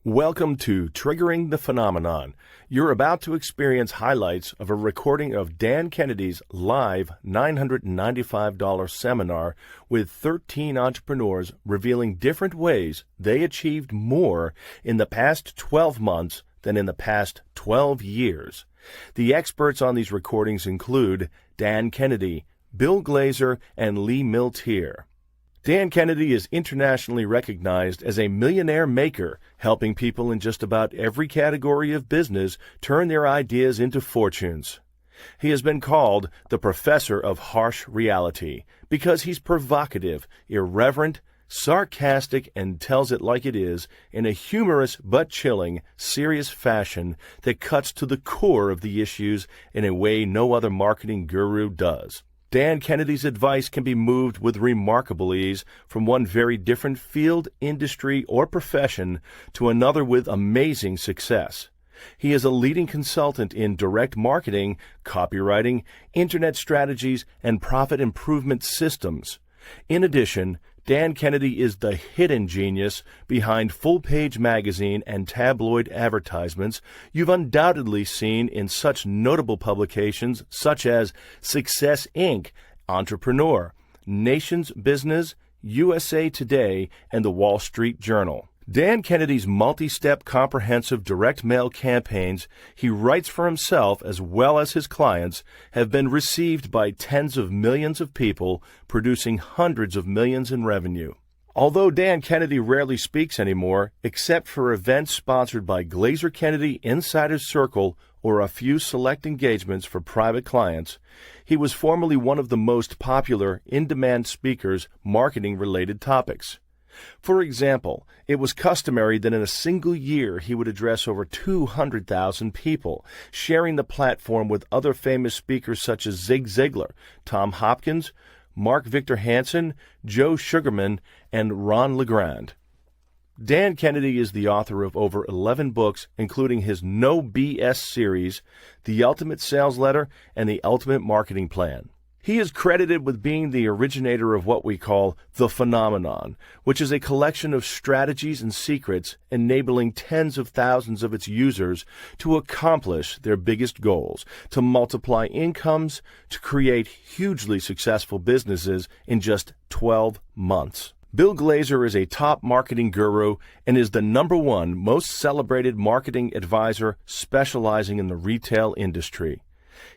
Welcome to Triggering the Phenomenon. You're about to experience highlights of a recording of Dan Kennedy's live $995 seminar with 13 entrepreneurs revealing different ways they achieved more in the past 12 months than in the past 12 years. The experts on these recordings include Dan Kennedy, Bill Glazer, and Lee Miltier. Dan Kennedy is internationally recognized as a millionaire maker, helping people in just about every category of business turn their ideas into fortunes. He has been called the professor of harsh reality because he's provocative, irreverent, sarcastic, and tells it like it is in a humorous but chilling, serious fashion that cuts to the core of the issues in a way no other marketing guru does. Dan Kennedy's advice can be moved with remarkable ease from one very different field, industry, or profession to another with amazing success. He is a leading consultant in direct marketing, copywriting, internet strategies, and profit improvement systems. In addition, Dan Kennedy is the hidden genius behind full-page magazine and tabloid advertisements you've undoubtedly seen in such notable publications such as Success Inc., Entrepreneur, Nation's Business, USA Today, and The Wall Street Journal. Dan Kennedy's multi-step comprehensive direct mail campaigns he writes for himself as well as his clients have been received by tens of millions of people, producing hundreds of millions in revenue. Although Dan Kennedy rarely speaks anymore, except for events sponsored by Glazer Kennedy Insider Circle or a few select engagements for private clients, he was formerly one of the most popular in-demand speakers marketing related topics. For example, it was customary that in a single year he would address over 200,000 people, sharing the platform with other famous speakers such as Zig Ziglar, Tom Hopkins, Mark Victor Hansen, Joe Sugarman, and Ron LeGrand. Dan Kennedy is the author of over 11 books, including his No BS series, The Ultimate Sales Letter, and The Ultimate Marketing Plan. He is credited with being the originator of what we call the phenomenon, which is a collection of strategies and secrets enabling tens of thousands of its users to accomplish their biggest goals, to multiply incomes, to create hugely successful businesses in just 12 months. Bill Glazer is a top marketing guru and is the #1 most celebrated marketing advisor specializing in the retail industry.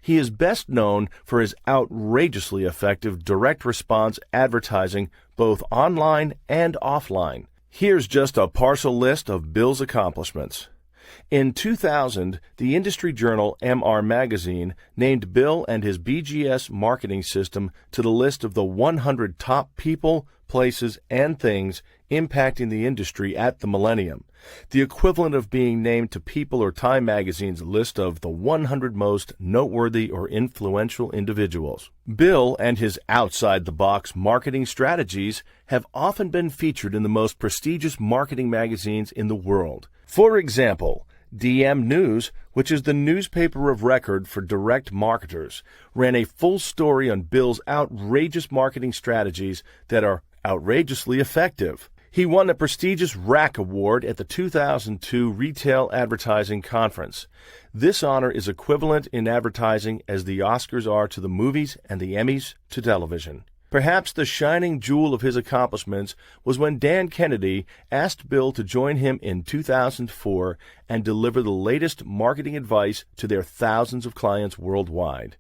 He is best known for his outrageously effective direct response advertising, both online and offline. Here's just a partial list of Bill's accomplishments. In 2000, the industry journal MR Magazine named Bill and his BGS marketing system to the list of the 100 top people, places, and things impacting the industry at the millennium, the equivalent of being named to People or Time magazine's list of the 100 most noteworthy or influential individuals. Bill and his outside-the-box marketing strategies have often been featured in the most prestigious marketing magazines in the world. For example, DM News, which is the newspaper of record for direct marketers, ran a full story on Bill's outrageous marketing strategies that are outrageously effective. He won the prestigious RAC Award at the 2002 Retail Advertising Conference. This honor is equivalent in advertising as the Oscars are to the movies and the Emmys to television. Perhaps the shining jewel of his accomplishments was when Dan Kennedy asked Bill to join him in 2004 and deliver the latest marketing advice to their thousands of clients worldwide.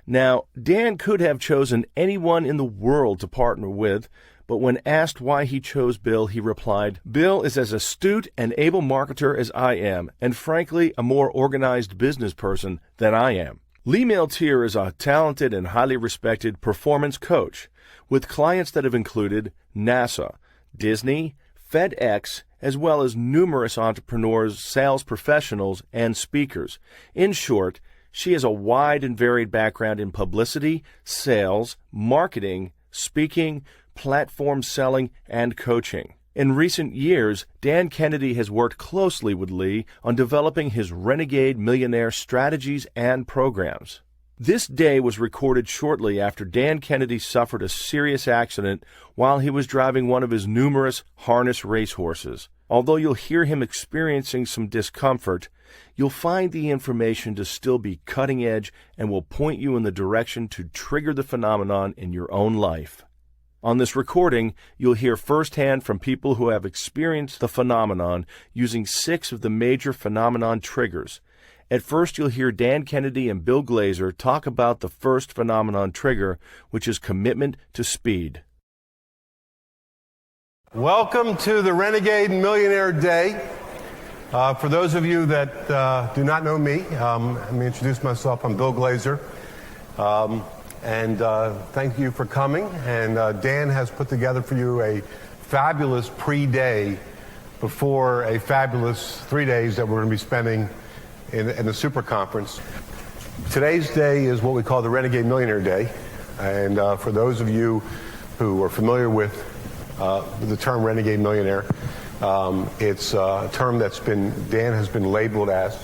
Now, Dan could have chosen anyone in the world to partner with, but when asked why he chose Bill, he replied, "Bill is as astute and able marketer as I am, and frankly, a more organized business person than I am." Lee Miltier is a talented and highly respected performance coach with clients that have included NASA, Disney, FedEx, as well as numerous entrepreneurs, sales professionals, and speakers. In short, she has a wide and varied background in publicity, sales, marketing, speaking, platform selling, and coaching. In recent years, Dan Kennedy has worked closely with Lee on developing his Renegade Millionaire strategies and programs. This day was recorded shortly after Dan Kennedy suffered a serious accident while he was driving one of his numerous harness racehorses. Although you'll hear him experiencing some discomfort, you'll find the information to still be cutting edge and will point you in the direction to trigger the phenomenon in your own life. On this recording, you'll hear firsthand from people who have experienced the phenomenon using 6 of the major phenomenon triggers. At first, you'll hear Dan Kennedy and Bill Glazer talk about the first phenomenon trigger, which is commitment to speed. Welcome to the Renegade Millionaire Day. For those of you that do not know me, let me introduce myself. I'm Bill Glazer. And thank you for coming. And Dan has put together for you a fabulous pre-day before a fabulous 3 days that we're going to be spending in the Super Conference. Today's day is what we call the Renegade Millionaire Day. And for those of you who are familiar with the term Renegade Millionaire, it's a term that's Dan has been labeled as.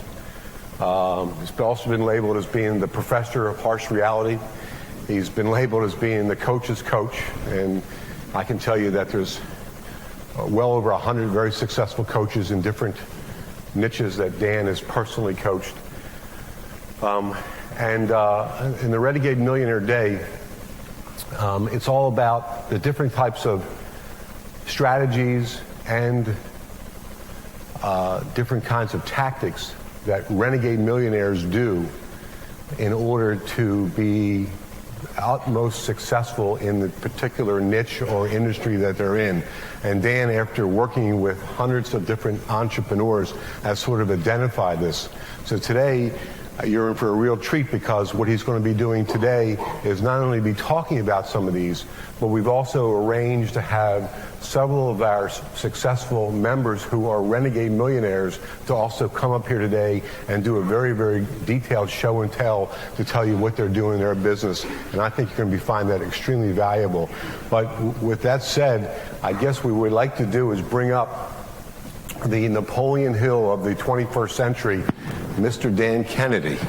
He's also been labeled as being the professor of harsh reality. He's been labeled as being the coach's coach, and I can tell you that there's well over 100 very successful coaches in different niches that Dan has personally coached. In the Renegade Millionaire Day, it's all about the different types of strategies and different kinds of tactics that renegade millionaires do in order to be utmost successful in the particular niche or industry that they're in. And Dan, after working with hundreds of different entrepreneurs, has sort of identified this. So today, you're in for a real treat, because what he's going to be doing today is not only be talking about some of these, but we've also arranged to have several of our successful members who are renegade millionaires to also come up here today and do a very, very detailed show and tell to tell you what they're doing in their business. And I think you're going to find that extremely valuable. But with that said, I guess what we'd like to do is bring up the Napoleon Hill of the 21st century, Mr. Dan Kennedy.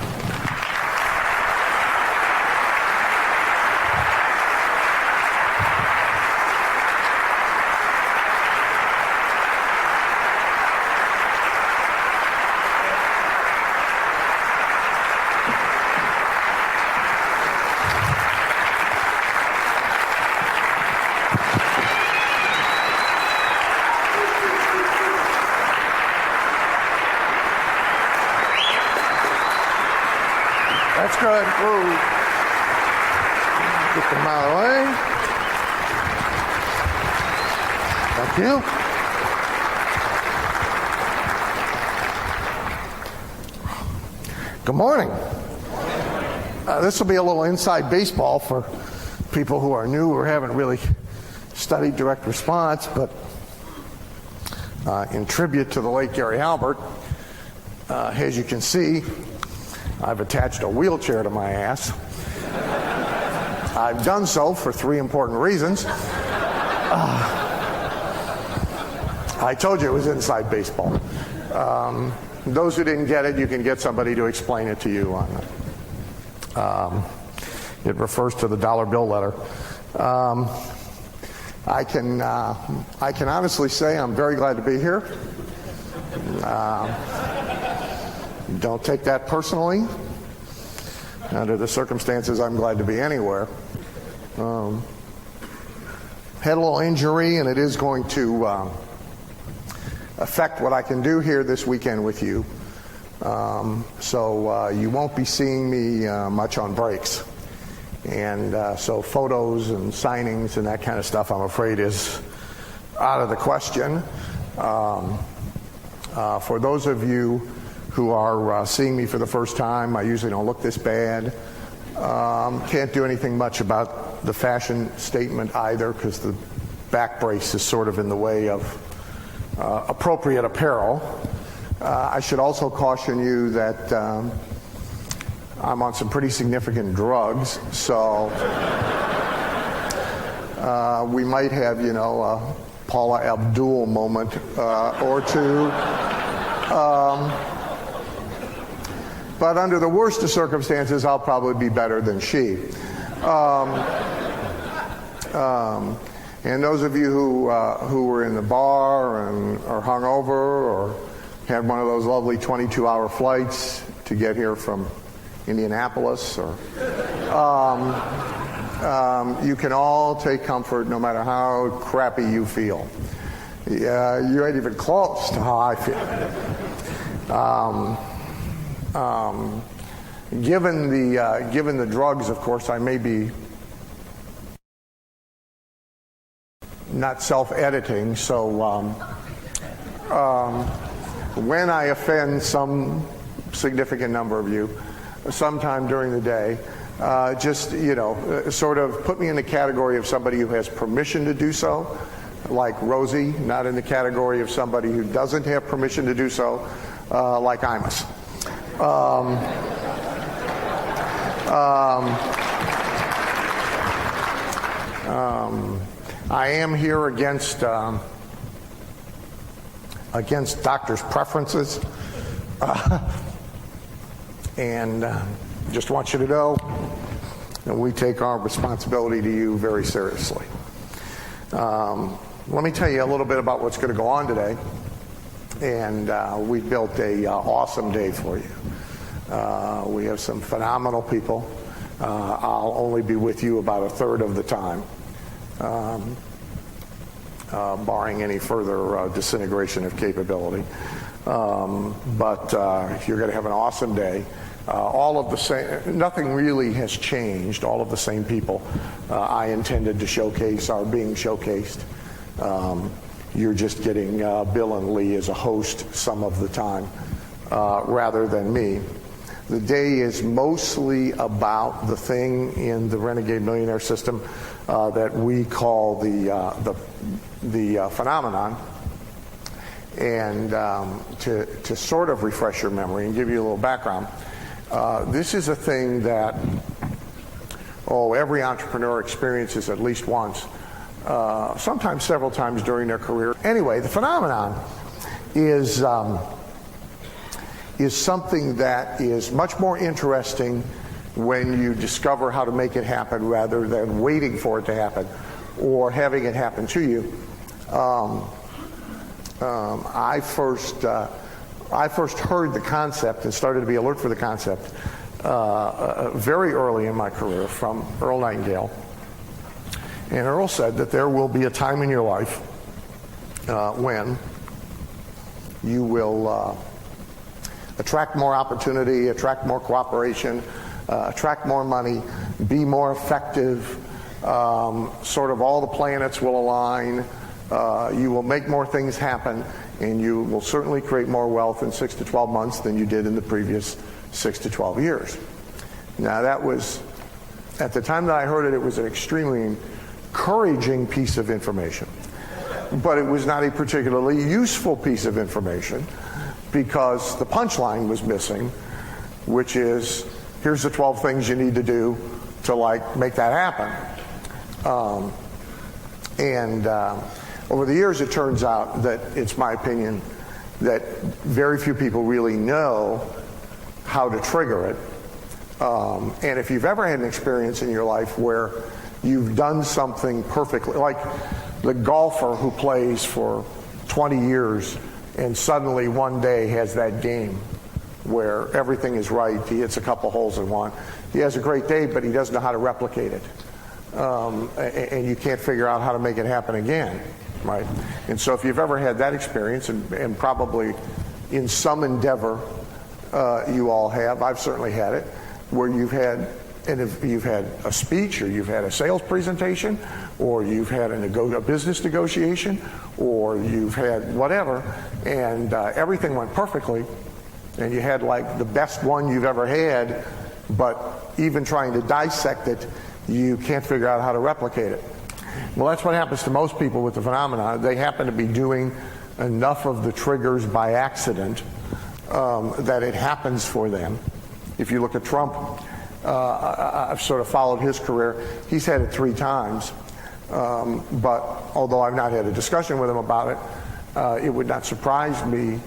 That's good. Whoa. Get them out of the way. Thank you. Good morning. This will be a little inside baseball for people who are new or haven't really studied direct response, but in tribute to the late Gary Albert, as you can see, I've attached a wheelchair to my ass. I've done so for 3 important reasons. I told you it was inside baseball. Those who didn't get it, you can get somebody to explain it to you on it refers to the dollar bill letter. I can honestly say I'm very glad to be here. Don't take that personally. Under the circumstances, I'm glad to be anywhere. Had a little injury, and it is going to affect what I can do here this weekend with you. So you won't be seeing me much on breaks. And so photos and signings and that kind of stuff, I'm afraid, is out of the question. For those of you who are seeing me for the first time, I usually don't look this bad. Can't do anything much about the fashion statement either, because the back brace is sort of in the way of appropriate apparel. I should also caution you that I'm on some pretty significant drugs, so we might have, a Paula Abdul moment or two. But under the worst of circumstances, I'll probably be better than she. And those of you who were in the bar and are hungover or had one of those lovely 22-hour flights to get here from Indianapolis, or you can all take comfort no matter how crappy you feel. You ain't even close to how I feel. Given the drugs, of course, I may be not self-editing, so when I offend some significant number of you sometime during the day, just, sort of put me in the category of somebody who has permission to do so, like Rosie, not in the category of somebody who doesn't have permission to do so, like Imus. I am here against doctors' preferences, and just want you to know that we take our responsibility to you very seriously. Let me tell you a little bit about what's going to go on today, and we built a awesome day for you. We have some phenomenal people. I'll only be with you about a third of the time, barring any further disintegration of capability. But you're going to have an awesome day. All of the same, nothing really has changed. All of the same people I intended to showcase are being showcased. You're just getting Bill and Lee as a host some of the time, rather than me. The day is mostly about the thing in the Renegade Millionaire system that we call the phenomenon. And to sort of refresh your memory and give you a little background, this is a thing that every entrepreneur experiences at least once, sometimes several times during their career. Anyway, the phenomenon is something that is much more interesting when you discover how to make it happen rather than waiting for it to happen or having it happen to you. I first heard the concept and started to be alert for the concept very early in my career from Earl Nightingale. And Earl said that there will be a time in your life when you will attract more opportunity, attract more cooperation, attract more money, be more effective, sort of all the planets will align, you will make more things happen, and you will certainly create more wealth in 6 to 12 months than you did in the previous 6 to 12 years. Now that was, at the time that I heard it, it was an extremely encouraging piece of information, but it was not a particularly useful piece of information, because the punchline was missing, which is, here's the 12 things you need to do to make that happen. Over the years, it turns out that it's my opinion that very few people really know how to trigger it. And if you've ever had an experience in your life where you've done something perfectly, like the golfer who plays for 20 years and suddenly one day has that game where everything is right, he hits a couple holes in one. He has a great day, but he doesn't know how to replicate it. And you can't figure out how to make it happen again, right? And so if you've ever had that experience, and probably in some endeavor you all have, I've certainly had it, where you've had a speech, or you've had a sales presentation, or you've had a business negotiation, or you've had whatever, and everything went perfectly, and you had the best one you've ever had, but even trying to dissect it, you can't figure out how to replicate it. Well, that's what happens to most people with the phenomenon. They happen to be doing enough of the triggers by accident that it happens for them. If you look at Trump, I've sort of followed his career. He's had it 3 times, but although I've not had a discussion with him about it, it would not surprise me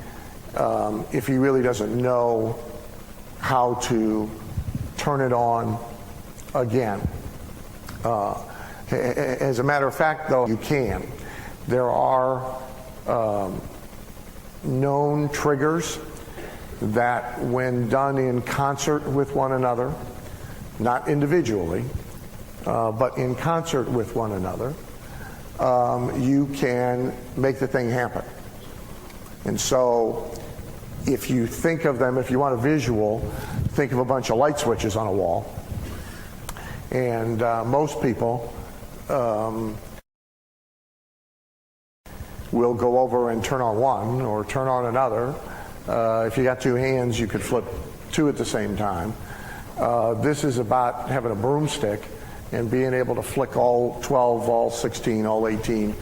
if he really doesn't know how to turn it on again. As a matter of fact, though, you can. There are known triggers that, when done in concert with one another, not individually, but in concert with one another, you can make the thing happen. And so if you think of them, if you want a visual, think of a bunch of light switches on a wall. And most people will go over and turn on one or turn on another. If you got two hands, you could flip two at the same time. This is about having a broomstick and being able to flick all 12, all 16, all 18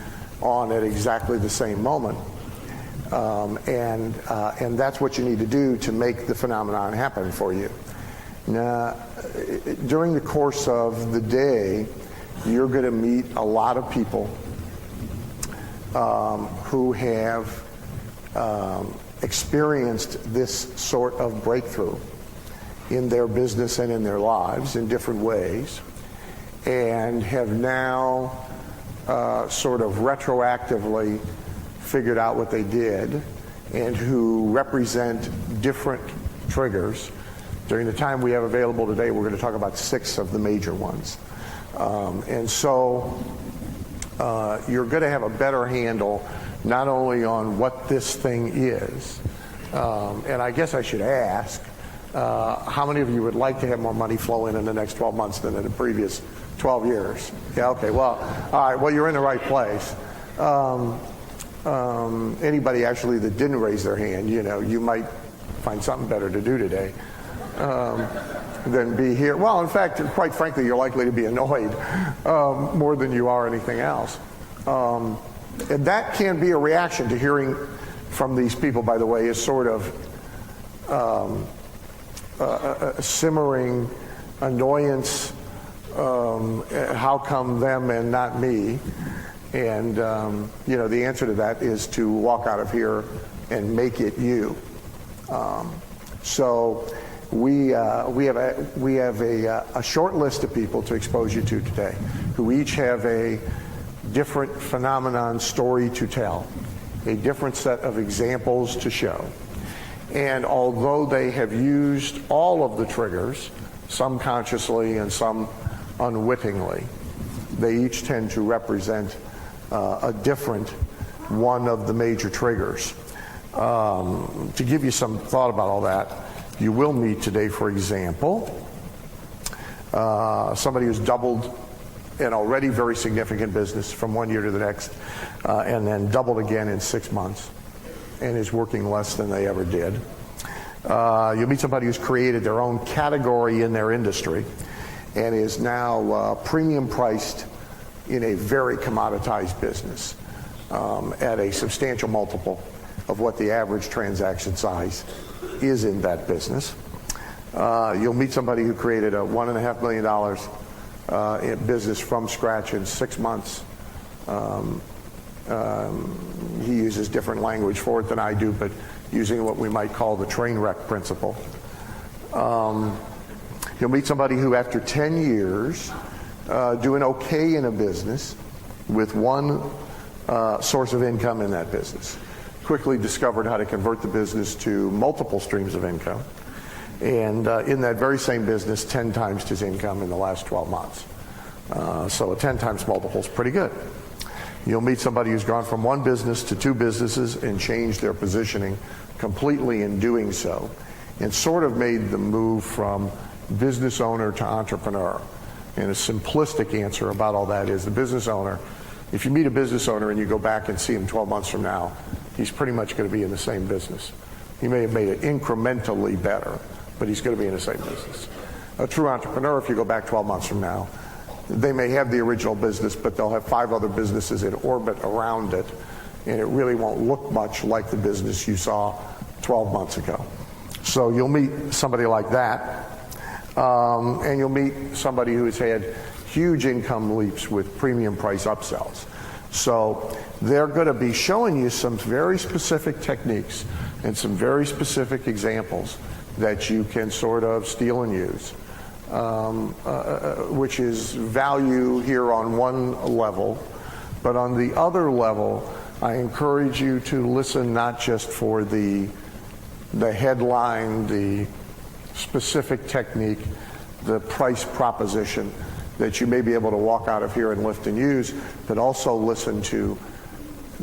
on at exactly the same moment. And that's what you need to do to make the phenomenon happen for you. Now, during the course of the day, you're going to meet a lot of people who have experienced this sort of breakthrough in their business and in their lives in different ways, and have now sort of retroactively figured out what they did, and who represent different triggers. During the time we have available today, we're going to talk about 6 of the major ones. And so you're going to have a better handle not only on what this thing is, and I guess I should ask, how many of you would like to have more money flow in the next 12 months than in the previous 12 years? Yeah, okay, well, all right, well, you're in the right place. Anybody actually that didn't raise their hand, you know, you might find something better to do today than be here. Well, in fact, quite frankly, you're likely to be annoyed more than you are anything else. And that can be a reaction to hearing from these people, by the way, is sort of a simmering annoyance. How come them and not me? And you know, the answer to that is to walk out of here and make it you. So we have a short list of people to expose you to today, who each have a different phenomenon story to tell, a different set of examples to show. And although they have used all of the triggers, some consciously and some unwittingly, they each tend to represent a different one of the major triggers. To give you some thought about all that, you will meet today, for example, somebody who's doubled an already very significant business from one year to the next, and then doubled again in 6 months, and is working less than they ever did. You'll meet somebody who's created their own category in their industry and is now premium priced in a very commoditized business at a substantial multiple of what the average transaction size is in that business. You'll meet somebody who created a $1.5 million in business from scratch in 6 months. He uses different language for it than I do, but using what we might call the train wreck principle. You'll meet somebody who, after 10 years, doing okay in a business with one source of income in that business, quickly discovered how to convert the business to multiple streams of income, and in that very same business, 10 times his income in the last 12 months. So a 10 times multiple is pretty good. You'll meet somebody who's gone from one business to 2 businesses and changed their positioning completely in doing so, and sort of made the move from business owner to entrepreneur. And a simplistic answer about all that is the business owner, if you meet a business owner and you go back and see him 12 months from now, he's pretty much going to be in the same business. He may have made it incrementally better, but he's going to be in the same business. A true entrepreneur, if you go back 12 months from now, they may have the original business, but they'll have 5 other businesses in orbit around it, and it really won't look much like the business you saw 12 months ago. So you'll meet somebody like that, and you'll meet somebody who has had huge income leaps with premium price upsells. So they're going to be showing you some very specific techniques and some very specific examples that you can sort of steal and use which is value here on one level, but on the other level, I encourage you to listen not just for the headline, the specific technique, the price proposition that you may be able to walk out of here and lift and use, but also listen to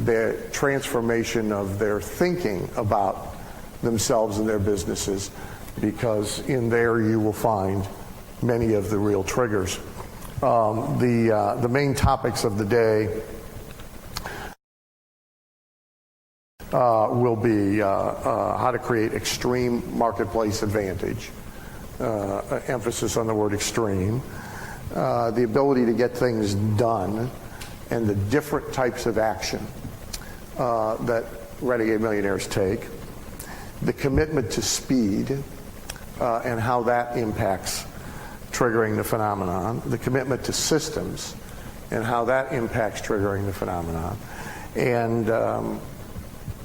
the transformation of their thinking about themselves and their businesses, because in there you will find many of the real triggers. The main topics of the day will be how to create extreme marketplace advantage, emphasis on the word extreme, the ability to get things done, and the different types of action that renegade millionaires take, the commitment to speed and how that impacts triggering the phenomenon, the commitment to systems and how that impacts triggering the phenomenon, and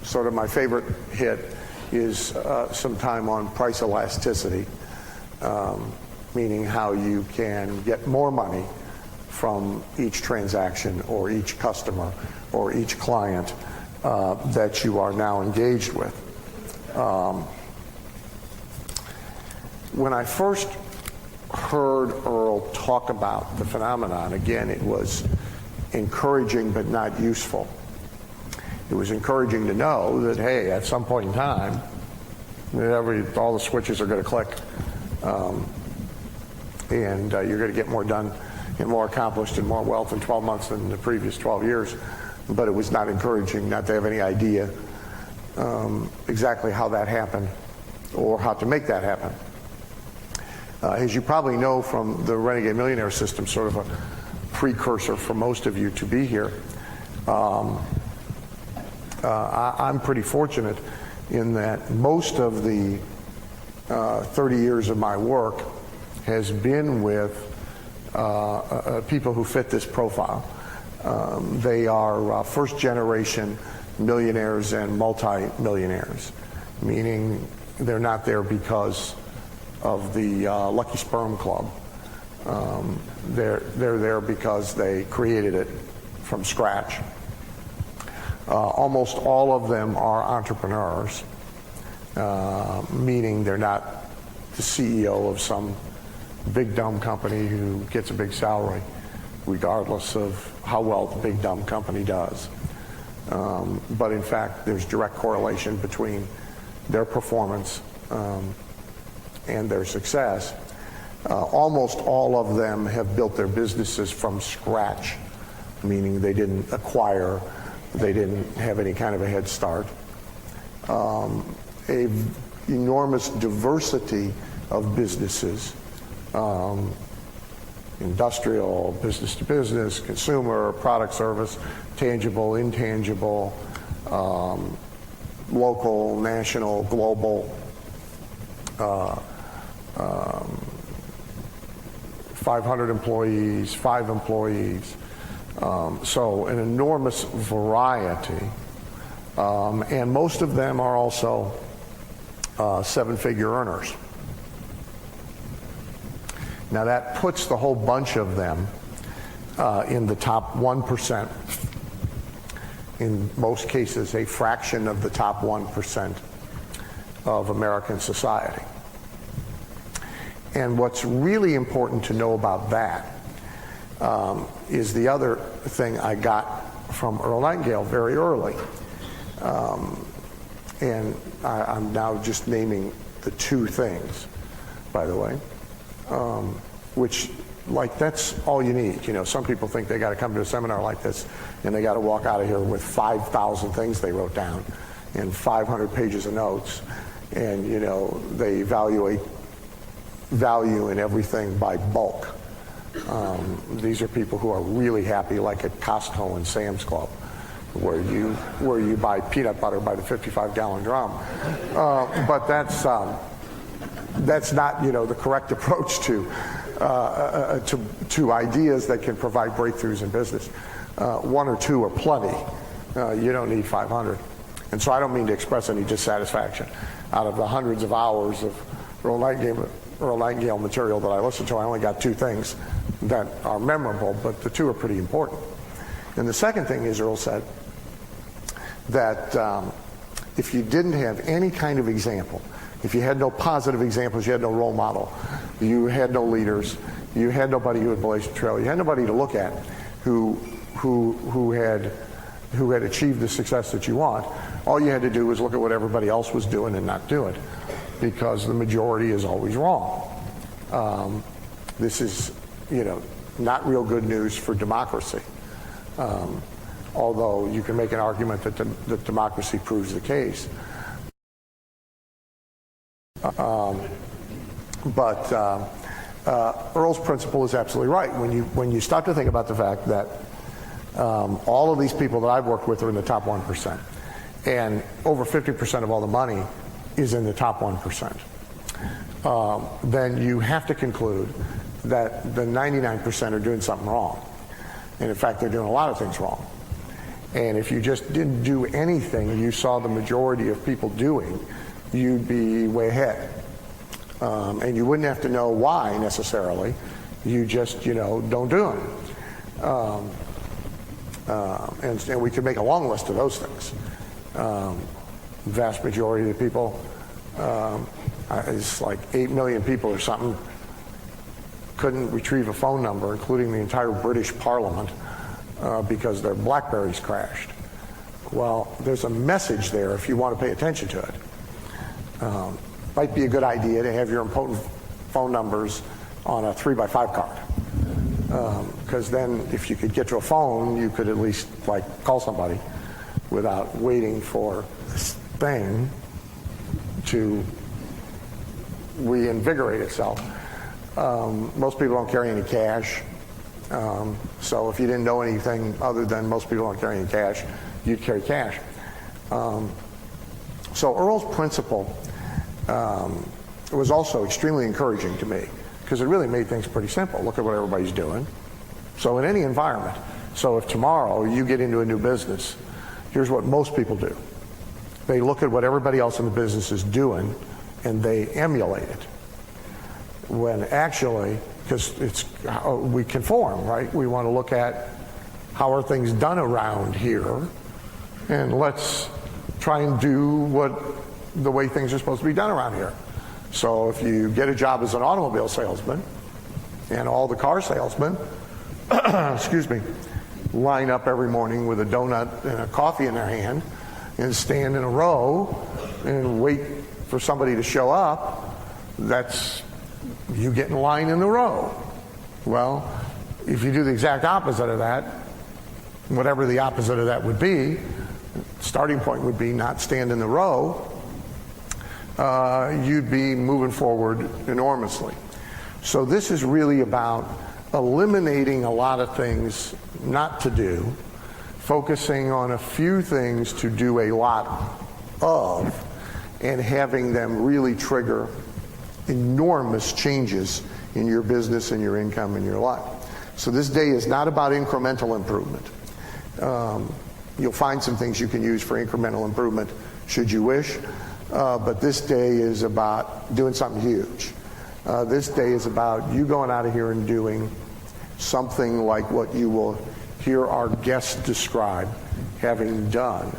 sort of my favorite hit is some time on price elasticity, meaning how you can get more money from each transaction or each customer or each client that you are now engaged with. When I first heard Earl talk about the phenomenon, again, it was encouraging but not useful. It was encouraging to know that, hey, at some point in time, all the switches are going to click, and you're going to get more done and more accomplished and more wealth in 12 months than the previous 12 years. But it was not encouraging not to have any idea exactly how that happened or how to make that happen. As you probably know from the Renegade Millionaire system, sort of a precursor for most of you to be here, I'm pretty fortunate in that most of the 30 years of my work has been with people who fit this profile. They are first generation millionaires and multi-millionaires, meaning they're not there because of the Lucky Sperm Club. They're there because they created it from scratch. Almost all of them are entrepreneurs, meaning they're not the CEO of some big dumb company who gets a big salary, regardless of how well the big dumb company does. But in fact, there's direct correlation between their performance and their success. Almost all of them have built their businesses from scratch, meaning they didn't acquire, they didn't have any kind of a head start. A enormous diversity of businesses, industrial, business to business, consumer, product, service, tangible, intangible, local, national, global, 500 employees, 5 employees. So an enormous variety. And most of them are also 7-figure earners. Now that puts the whole bunch of them in the top 1%. In most cases, a fraction of the top 1% of American society. And what's really important to know about that is the other thing I got from Earl Nightingale very early. And I'm now just naming the 2 things, by the way, which, like, that's all you need. You know, some people think they got to come to a seminar like this and they got to walk out of here with 5,000 things they wrote down and 500 pages of notes, and, you know, they evaluate value in everything by bulk. These are people who are really happy, like at Costco and Sam's Club, where you buy peanut butter by the 55-gallon drum. But that's not, you know, the correct approach to ideas that can provide breakthroughs in business. 1 or 2 are plenty. You don't need 500. And so I don't mean to express any dissatisfaction. Out of the hundreds of hours of Earl Nightingale material that I listened to, I only got two things that are memorable, but the two are pretty important. And the second thing is Earl said that if you didn't have any kind of example, if you had no positive examples, you had no role model, you had no leaders, you had nobody who had blazed the trail, you had nobody to look at who had achieved the success that you want, all you had to do was look at what everybody else was doing and not do it, because the majority is always wrong. This is, not real good news for democracy. Although you can make an argument that democracy proves the case. Earl's principle is absolutely right. When you start to think about the fact that all of these people that I've worked with are in the top 1%, and over 50% of all the money is in the top 1%, then you have to conclude that the 99% are doing something wrong. And in fact, they're doing a lot of things wrong. And if you just didn't do anything you saw the majority of people doing, you'd be way ahead. And you wouldn't have to know why necessarily. You just, don't do them. And we could make a long list of those things. Vast majority of the people, it's like 8 million people or something, couldn't retrieve a phone number, including the entire British Parliament, because their Blackberries crashed. Well, there's a message there if you want to pay attention to it. Might be a good idea to have your important phone numbers on a 3x5 card, because then if you could get to a phone, you could at least call somebody without waiting for this thing to reinvigorate itself. Most people don't carry any cash, so if you didn't know anything other than most people don't carry any cash, you'd carry cash. So Earl's principle was also extremely encouraging to me, because it really made things pretty simple. Look at what everybody's doing. So in any environment, so if tomorrow you get into a new business, here's what most people do. They look at what everybody else in the business is doing and they emulate it. When actually, because we conform, right? We want to look at how are things done around here, and let's try and do the way things are supposed to be done around here. So if you get a job as an automobile salesman, and all the car salesmen, excuse me, line up every morning with a donut and a coffee in their hand and stand in a row and wait for somebody to show up, that's you get in line in the row. Well, if you do the exact opposite of that, whatever the opposite of that would be, starting point would be not stand in the row, you'd be moving forward enormously. So this is really about eliminating a lot of things not to do, focusing on a few things to do a lot of, and having them really trigger enormous changes in your business and your income and your life. So this day is not about incremental improvement. You'll find some things you can use for incremental improvement should you wish, but this day is about doing something huge. This day is about you going out of here and doing something like what you will hear our guests describe having done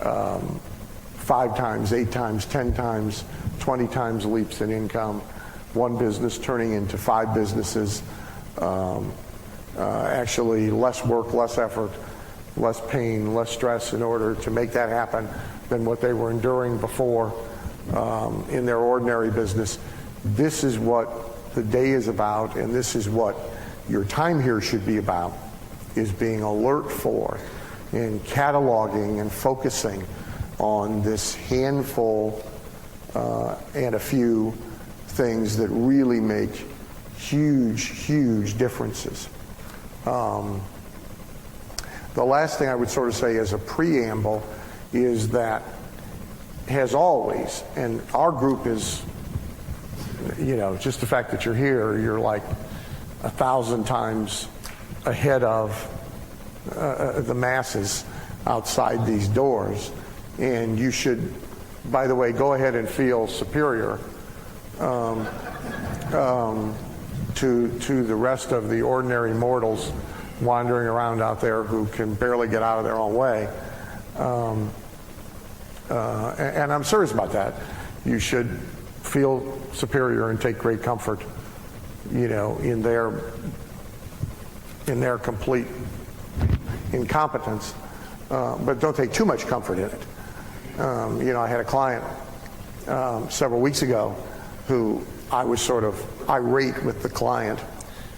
5 times, 8 times, 10 times, 20 times leaps in income, one business turning into 5 businesses, actually less work, less effort, less pain, less stress in order to make that happen than what they were enduring before in their ordinary business. This is what the day is about, and this is what your time here should be about, is being alert for and cataloging and focusing on this handful and a few things that really make huge, huge differences. The last thing I would sort of say as a preamble is that, as always, and our group is, just the fact that you're here, you're like 1,000 times ahead of the masses outside these doors, and you should, by the way, go ahead and feel superior to the rest of the ordinary mortals wandering around out there who can barely get out of their own way. And I'm serious about that. You should feel superior and take great comfort, in their complete incompetence, but don't take too much comfort in it. I had a client several weeks ago who I was sort of irate with the client,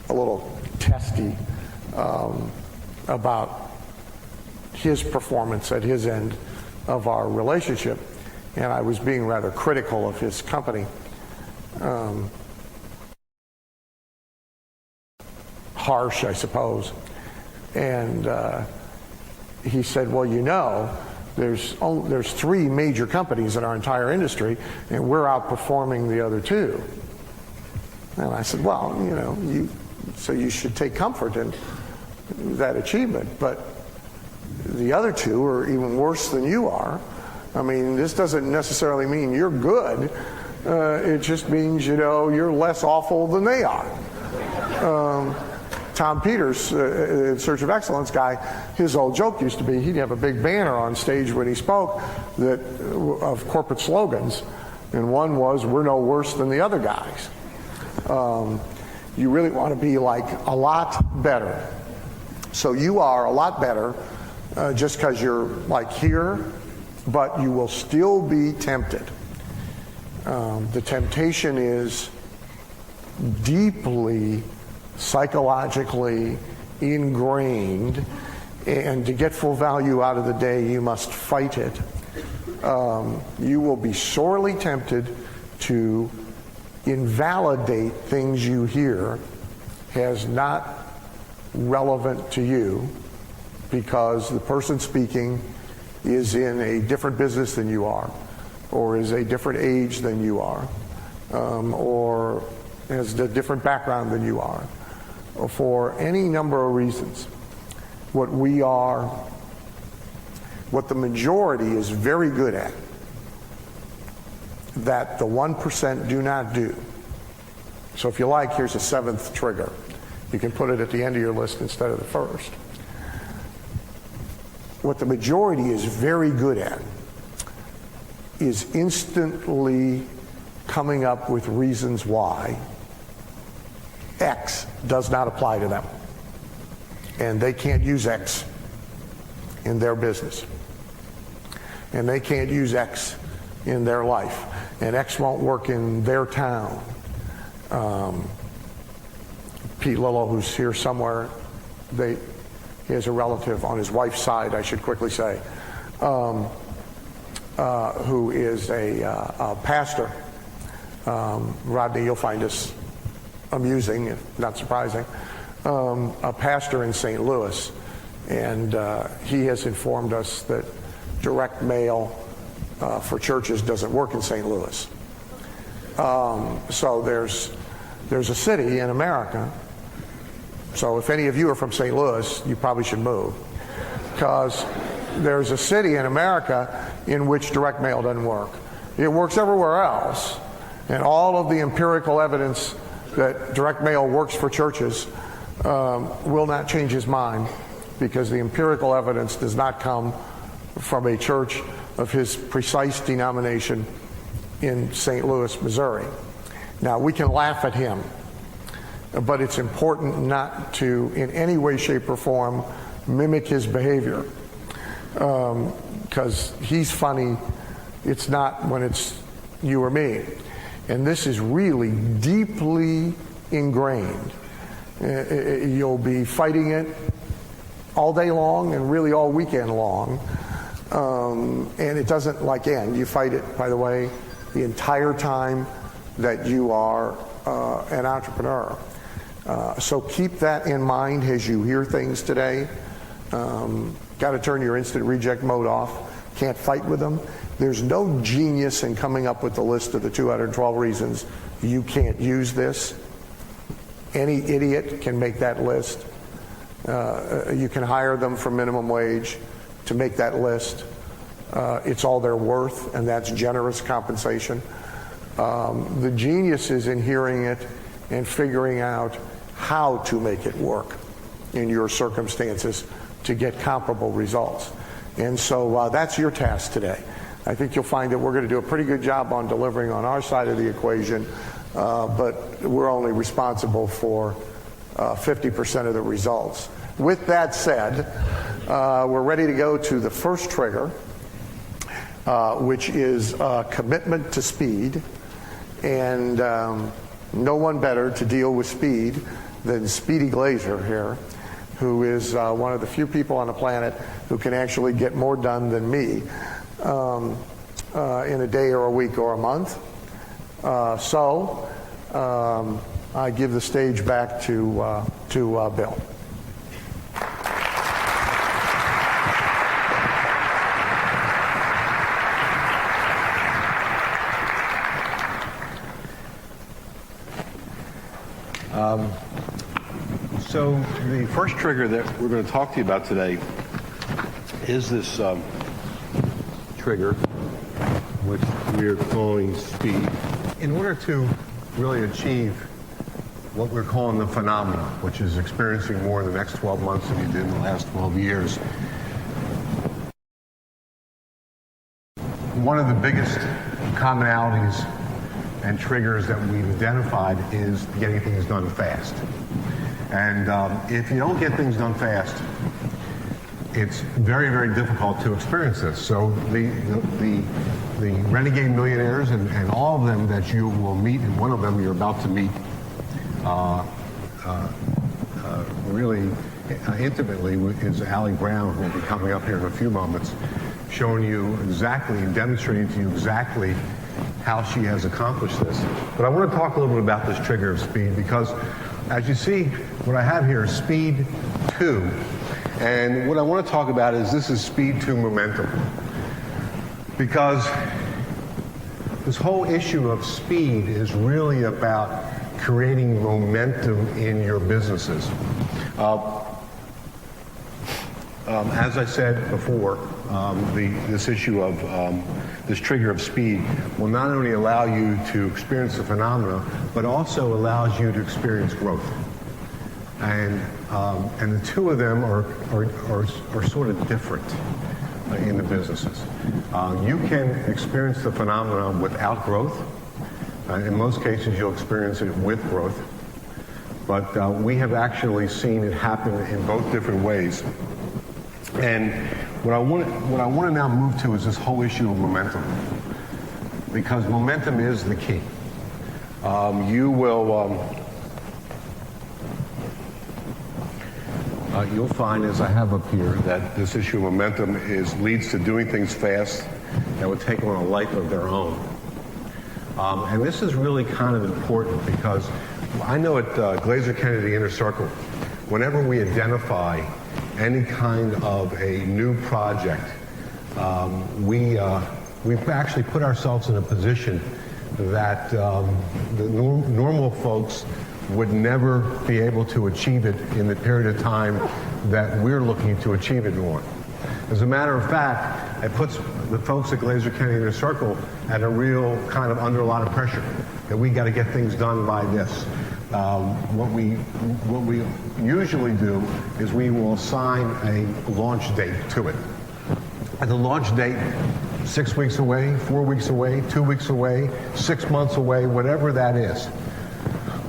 a little testy about his performance at his end of our relationship, and I was being rather critical of his company. Harsh, I suppose. And he said, well, there's three major companies in our entire industry, and we're outperforming the other two. And I said, well, so you should take comfort in that achievement, but the other two are even worse than you are. I mean, this doesn't necessarily mean you're good. It just means, you're less awful than they are. Tom Peters, Search of Excellence guy, his old joke used to be he'd have a big banner on stage when he spoke of corporate slogans, and one was, we're no worse than the other guys. You really want to be like a lot better. So you are a lot better just because you're like here, but you will still be tempted. The temptation is deeply psychologically ingrained, and to get full value out of the day, you must fight it. You will be sorely tempted to invalidate things you hear as not relevant to you because the person speaking is in a different business than you are, or is a different age than you are, or has a different background than you are, or for any number of reasons. What the majority is very good at, that the 1% do not do. So if you like, here's a seventh trigger. You can put it at the end of your list instead of the first. What the majority is very good at is instantly coming up with reasons why X does not apply to them. And they can't use X in their business. And they can't use X in their life. And X won't work in their town. Pete Lillo, who's here somewhere, he has a relative on his wife's side, I should quickly say, who is a pastor. Rodney, you'll find this amusing, if not surprising, a pastor in St. Louis. And he has informed us that direct mail for churches doesn't work in St. Louis. So there's a city in America. So if any of you are from St. Louis, you probably should move, because there's a city in America in which direct mail doesn't work. It works everywhere else, and all of the empirical evidence that direct mail works for churches will not change his mind, because the empirical evidence does not come from a church of his precise denomination in St. Louis, Missouri. Now, we can laugh at him, but it's important not to, in any way, shape, or form, mimic his behavior, because he's funny. It's not when it's you or me. And this is really deeply ingrained. You'll be fighting it all day long and really all weekend long. And it doesn't end. You fight it, by the way, the entire time that you are an entrepreneur. So keep that in mind as you hear things today. Got to turn your instant reject mode off. Can't fight with them. There's no genius in coming up with the list of the 212 reasons you can't use this. Any idiot can make that list. You can hire them for minimum wage to make that list. It's all they're worth, and that's generous compensation. The genius is in hearing it and figuring out how to make it work in your circumstances to get comparable results. And so that's your task today. I think you'll find that we're going to do a pretty good job on delivering on our side of the equation, but we're only responsible for 50% of the results. With that said, we're ready to go to the first trigger, which is commitment to speed. And no one better to deal with speed than Speedy Glazer here, who is one of the few people on the planet who can actually get more done than me in a day or a week or a month. So I give the stage back to Bill. So the first trigger that we're going to talk to you about today is this trigger, which we're calling speed. In order to really achieve what we're calling the phenomenon, which is experiencing more in the next 12 months than you did in the last 12 years, one of the biggest commonalities and triggers that we've identified is getting things done fast. And if you don't get things done fast, it's very, very difficult to experience this. So the renegade millionaires and all of them that you will meet, and one of them you're about to meet really intimately, is Allie Brown, who will be coming up here in a few moments, showing you exactly and demonstrating to you exactly how she has accomplished this. But I want to talk a little bit about this trigger of speed, because as you see, what I have here is speed 2. And what I want to talk about is this is speed to momentum. Because this whole issue of speed is really about creating momentum in your businesses. As I said before, this issue of this trigger of speed will not only allow you to experience the phenomena, but also allows you to experience growth. And the two of them are sort of different in the businesses. You can experience the phenomena without growth. In most cases, you'll experience it with growth. But we have actually seen it happen in both different ways. And what I want to now move to is this whole issue of momentum, because momentum is the key. You'll find, as I have up here, that this issue of momentum leads to doing things fast that would take on a life of their own. And this is really kind of important, because I know at Glazer Kennedy Inner Circle, whenever we identify any kind of a new project, we've actually put ourselves in a position that the normal folks would never be able to achieve it in the period of time that we're looking to achieve it on. As a matter of fact, it puts the folks at Glazer Kennedy Inner Circle at a real kind of under a lot of pressure, that we got to get things done by this. What we usually do is we will assign a launch date to it. And the launch date, 6 weeks away, 4 weeks away, 2 weeks away, 6 months away, whatever that is.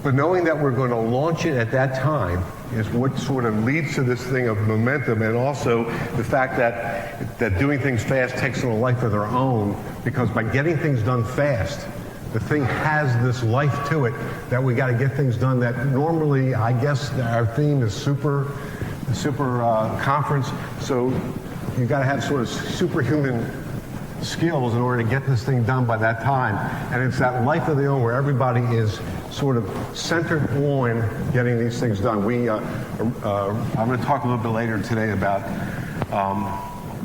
But knowing that we're going to launch it at that time is what sort of leads to this thing of momentum, and also the fact that doing things fast takes on a life of their own, because by getting things done fast, the thing has this life to it that we got to get things done that normally, I guess our theme is super conference, so you got to have sort of superhuman skills in order to get this thing done by that time. And it's that life of their own where everybody is sort of centered on getting these things done. I'm going to talk a little bit later today about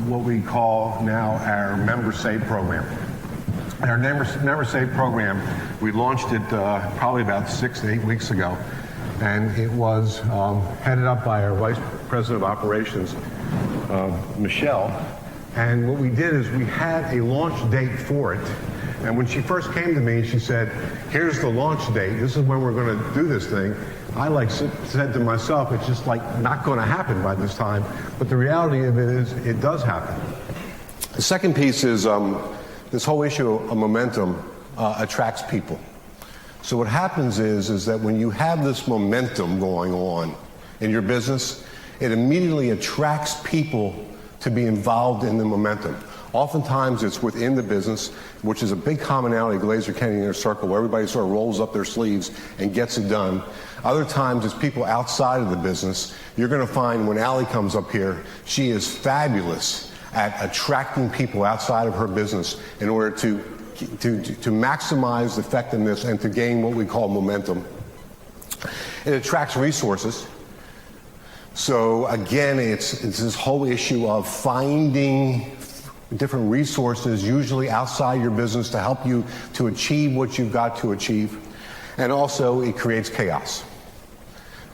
what we call now our Member Save program. And our Member Save program, we launched it probably about 6 to 8 weeks ago, and it was headed up by our Vice President of Operations, Michelle. And what we did is we had a launch date for it, And when she first came to me, she said, here's the launch date. This is when we're going to do this thing. I said to myself, it's just not going to happen by this time. But the reality of it is, it does happen. The second piece is this whole issue of momentum attracts people. So what happens is that when you have this momentum going on in your business, it immediately attracts people to be involved in the momentum. Oftentimes it's within the business, which is a big commonality of Glazer Kennedy Inner Circle, where everybody sort of rolls up their sleeves and gets it done. Other times it's people outside of the business. You're going to find when Allie comes up here, she is fabulous at attracting people outside of her business in order to maximize the effectiveness and to gain what we call momentum. It attracts resources. So again, it's this whole issue of finding different resources, usually outside your business, to help you to achieve what you've got to achieve. And also, it creates chaos.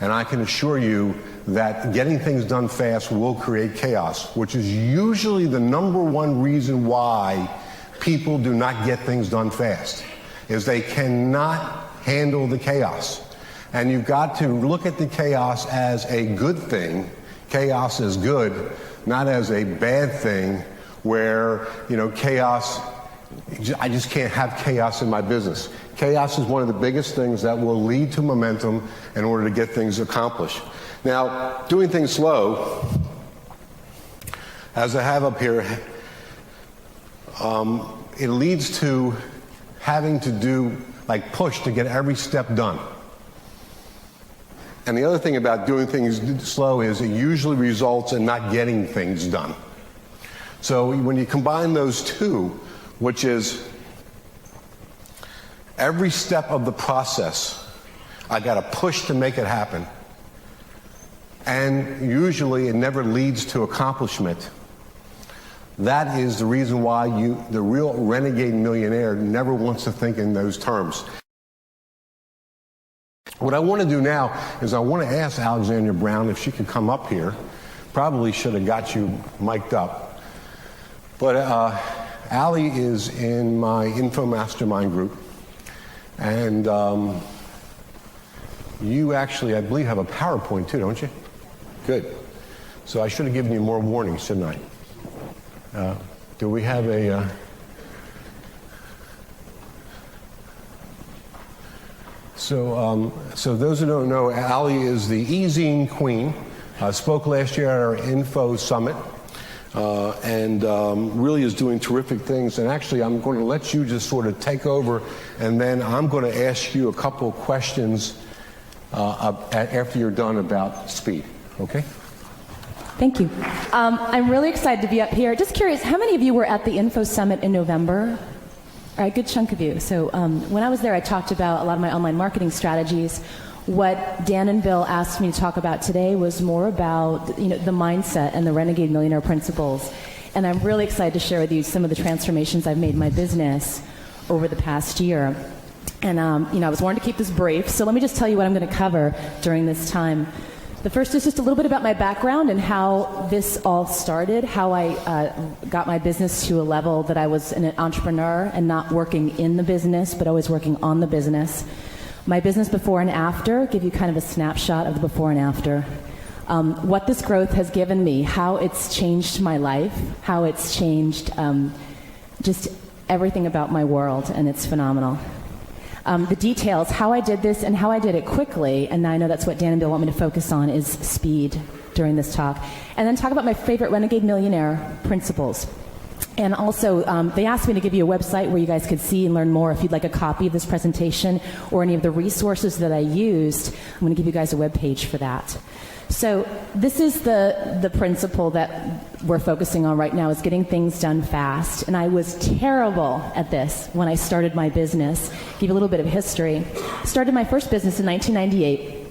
And I can assure you that getting things done fast will create chaos, which is usually the number one reason why people do not get things done fast, is they cannot handle the chaos. And you've got to look at the chaos as a good thing. Chaos is good, not as a bad thing where, chaos, I just can't have chaos in my business. Chaos is one of the biggest things that will lead to momentum in order to get things accomplished. Now, doing things slow, as I have up here, it leads to having to do, push to get every step done. And the other thing about doing things slow is it usually results in not getting things done. So when you combine those two, which is every step of the process, I got to push to make it happen, and usually it never leads to accomplishment, that is the reason why the real renegade millionaire never wants to think in those terms. What I want to do now is I want to ask Alexandra Brown if she could come up here. Probably should have got you mic'd up. But Allie is in my Info Mastermind group. And you actually, I believe, have a PowerPoint too, don't you? Good. So I should have given you more warnings, shouldn't I? Do we have a... So those who don't know, Allie is the e-zine queen. Spoke last year at our Info Summit, and really is doing terrific things. And actually, I'm going to let you just sort of take over, and then I'm going to ask you a couple of questions after you're done about speed. Okay? Thank you. I'm really excited to be up here. Just curious, how many of you were at the Info Summit in November? All right, good chunk of you. So when I was there, I talked about a lot of my online marketing strategies. What Dan and Bill asked me to talk about today was more about the mindset and the Renegade Millionaire principles. And I'm really excited to share with you some of the transformations I've made in my business over the past year. And I was warned to keep this brief, so let me just tell you what I'm going to cover during this time. The first is just a little bit about my background and how this all started, how I got my business to a level that I was an entrepreneur and not working in the business, but always working on the business. My business before and after, give you kind of a snapshot of the before and after. What this growth has given me, how it's changed my life, how it's changed just everything about my world, and it's phenomenal. The details, how I did this and how I did it quickly, and I know that's what Dan and Bill want me to focus on, is speed during this talk. And then talk about my favorite Renegade Millionaire principles. And also, they asked me to give you a website where you guys could see and learn more if you'd like a copy of this presentation or any of the resources that I used. I'm going to give you guys a web page for that. So this is the principle that we're focusing on right now, is getting things done fast. And I was terrible at this when I started my business. Give you a little bit of history. Started my first business in 1998.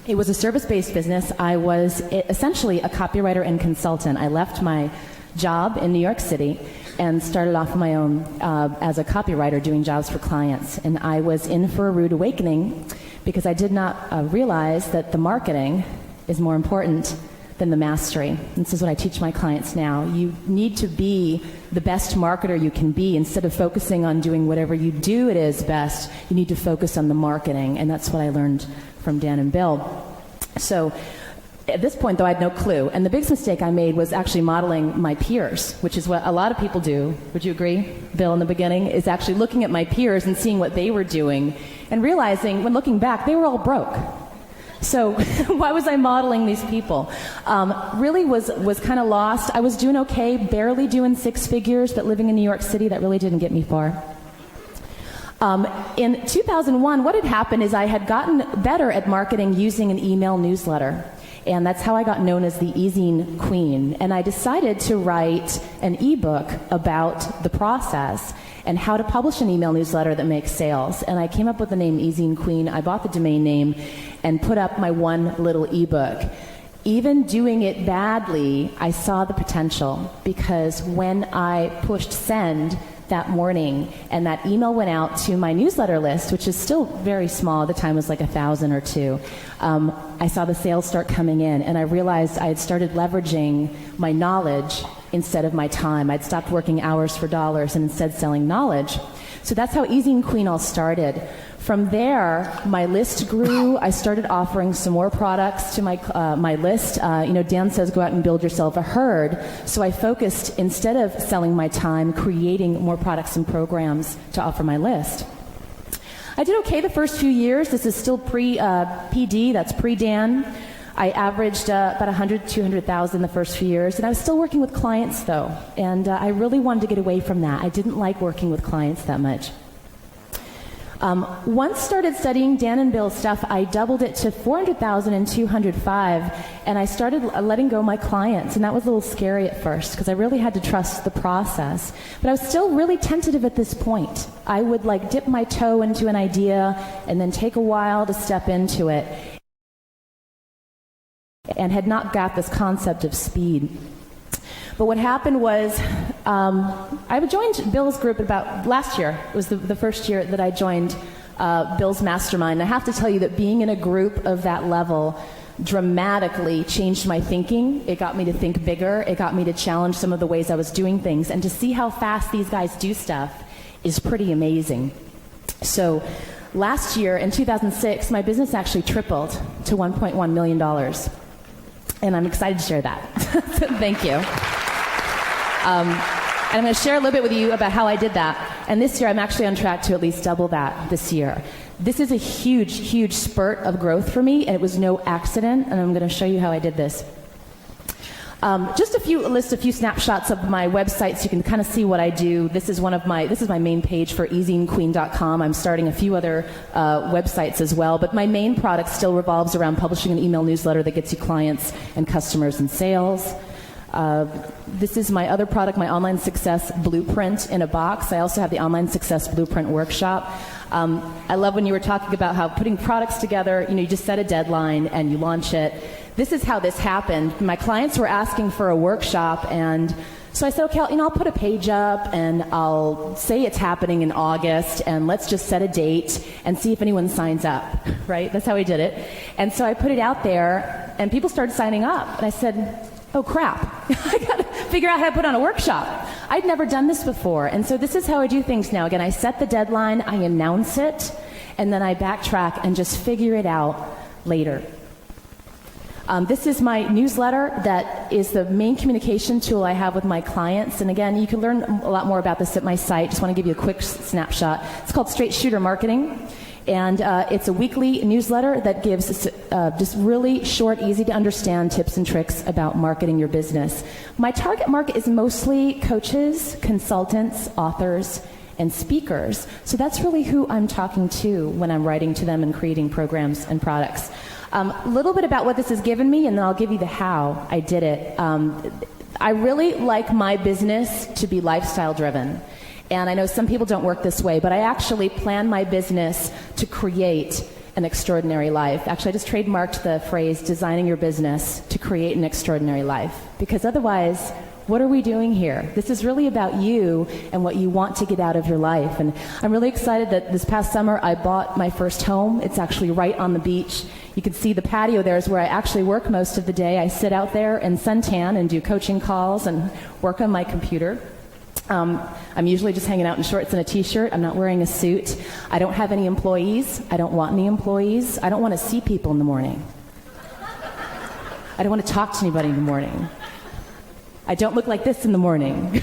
It was a service-based business. I was essentially a copywriter and consultant. I left my job in New York City and started off on my own as a copywriter doing jobs for clients. And I was in for a rude awakening because I did not realize that the marketing is more important than the mastery. This is what I teach my clients now. You need to be the best marketer you can be. Instead of focusing on doing whatever you do it is best, you need to focus on the marketing, and that's what I learned from Dan and Bill. So at this point, though, I had no clue, and the biggest mistake I made was actually modeling my peers, which is what a lot of people do. Would you agree, Bill, in the beginning, is actually looking at my peers and seeing what they were doing and realizing, when looking back, they were all broke. So why was I modeling these people? Really was kind of lost. I was doing okay, barely doing six figures, but living in New York City, that really didn't get me far. In 2001, what had happened is I had gotten better at marketing using an email newsletter. And that's how I got known as the e-zine queen. And I decided to write an ebook about the process and how to publish an email newsletter that makes sales. And I came up with the name e-zine queen. I bought the domain name and put up my one little ebook. Even doing it badly, I saw the potential, because when I pushed send that morning and that email went out to my newsletter list, which is still very small, at the time it was like 1,000 or 2, I saw the sales start coming in, and I realized I had started leveraging my knowledge instead of my time. I'd stopped working hours for dollars and instead selling knowledge. So that's how e-zine Queen all started. From there, my list grew. I started offering some more products to my list. Dan says go out and build yourself a herd. So I focused, instead of selling my time, creating more products and programs to offer my list. I did okay the first few years. This is still pre-PD, that's pre-Dan. I averaged about 100, 200,000 the first few years, and I was still working with clients, though. And I really wanted to get away from that. I didn't like working with clients that much. Once started studying Dan and Bill's stuff, I doubled it to 400,000 and 205, and I started letting go my clients, and that was a little scary at first because I really had to trust the process. But I was still really tentative at this point. I would dip my toe into an idea and then take a while to step into it, and had not got this concept of speed. But what happened was, I joined Bill's group about last year. It was the first year that I joined Bill's mastermind. I have to tell you that being in a group of that level dramatically changed my thinking. It got me to think bigger. It got me to challenge some of the ways I was doing things. And to see how fast these guys do stuff is pretty amazing. So last year, in 2006, my business actually tripled to $1.1 million. And I'm excited to share that. Thank you. And I'm going to share a little bit with you about how I did that. And this year, I'm actually on track to at least double that this year. This is a huge, huge spurt of growth for me, and it was no accident, and I'm going to show you how I did this. Just a few snapshots of my website so you can kind of see what I do. This is my main page for easyqueen.com. I'm starting a few other websites as well, but my main product still revolves around publishing an email newsletter that gets you clients and customers and sales. This is my other product, my Online Success Blueprint in a box. I also have the Online Success Blueprint Workshop. I love when you were talking about how putting products together, you just set a deadline and you launch it. This is how this happened. My clients were asking for a workshop, and so I said, okay, I'll put a page up and I'll say it's happening in August, and let's just set a date and see if anyone signs up, right? That's how we did it. And so I put it out there, and people started signing up, and I said, oh crap, I gotta figure out how to put on a workshop. I'd never done this before, and so this is how I do things now. Again, I set the deadline, I announce it, and then I backtrack and just figure it out later. This is my newsletter that is the main communication tool I have with my clients. And again, you can learn a lot more about this at my site. Just want to give you a quick snapshot. It's called Straight Shooter Marketing. And it's a weekly newsletter that gives just really short, easy to understand tips and tricks about marketing your business. My target market is mostly coaches, consultants, authors, and speakers. So that's really who I'm talking to when I'm writing to them and creating programs and products. A little bit about what this has given me, and then I'll give you the how I did it. I really like my business to be lifestyle driven. And I know some people don't work this way, but I actually plan my business to create an extraordinary life. Actually, I just trademarked the phrase, designing your business to create an extraordinary life. Because otherwise, What are we doing here? This is really about you and what you want to get out of your life. And I'm really excited that this past summer I bought my first home. It's actually right on the beach. You can see the patio there is where I actually work most of the day. I sit out there and suntan and do coaching calls and work on my computer. I'm usually just hanging out in shorts and a t-shirt. I'm not wearing a suit. I don't have any employees. I don't want any employees. I don't want to see people in the morning. I don't want to talk to anybody in the morning. I don't look like this in the morning.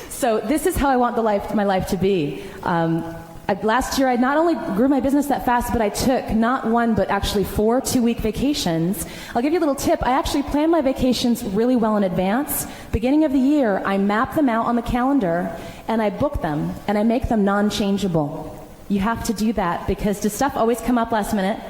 So this is how I want my life to be. Last year, I not only grew my business that fast, but I took not one, but actually 4 2-week vacations. I'll give you a little tip. I actually plan my vacations really well in advance. Beginning of the year, I map them out on the calendar, and I book them, and I make them non-changeable. You have to do that, because does stuff always come up last minute?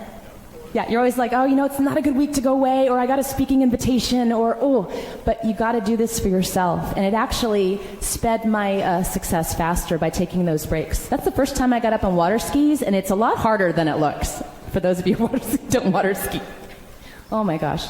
Yeah, you're always like, oh, it's not a good week to go away, or I got a speaking invitation, or, but you got to do this for yourself. And it actually sped my success faster by taking those breaks. That's the first time I got up on water skis, and it's a lot harder than it looks, for those of you who don't water ski. Oh my gosh.